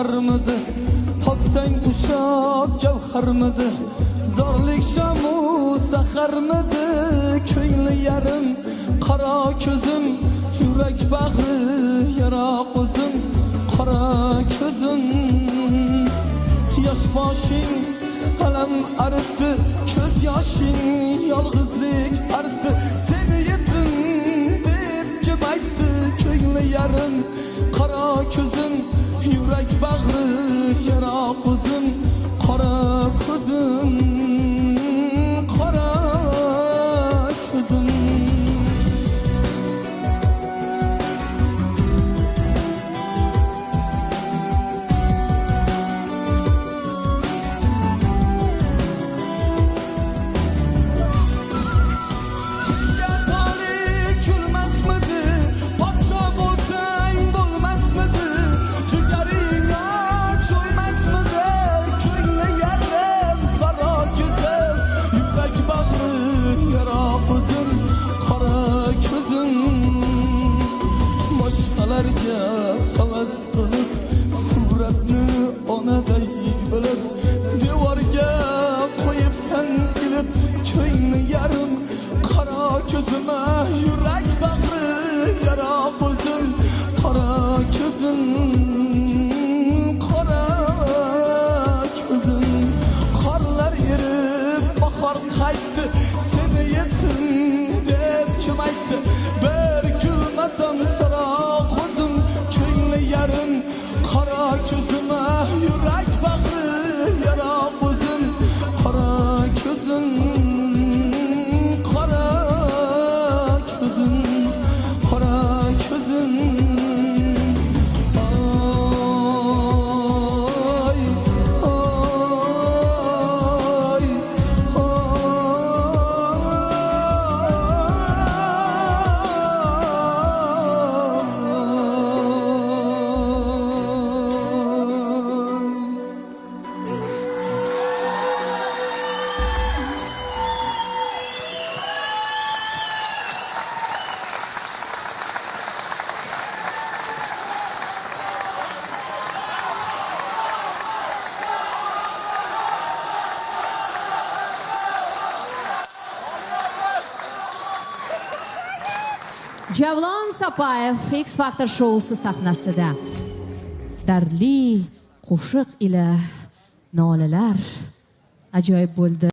baharmidi, topsang ushab javharmidi, zorlik shamu saharmidi, ko'ngli yarim qaro ko'zim, yurak bag'ri yara qo'zim, qora ko'zim. Yosh boshing alam aritdi, ko'z yoshing yolg'izlik artdi, seni yetim deb kim aytdi, ko'ngli yarim qaro ko'zim, yurak bag'ri yara qo'zim, qora ko'zim, qora ko'zim. Havas qilib suratni onaday bilib, devorga qo'yibsan ilib, ko'ngli yarim qaro ko'zima, yurak bag'ri yara qo'zim, qora ko'zim, qora ko'zim. Qorlar erib bahor qaytdi, seni yetim deb kim aytdi, bir kulmatam sara qo'zim, yarim qora ko'zima, yurak bag'ri yara qo'zim, qora ko'zim, qora ko'zim, qora ko'zim. Javlon Sapayev X Factor shousi sahnasida dardli qo'shiq ila nolalar ajoyib bo'ldi.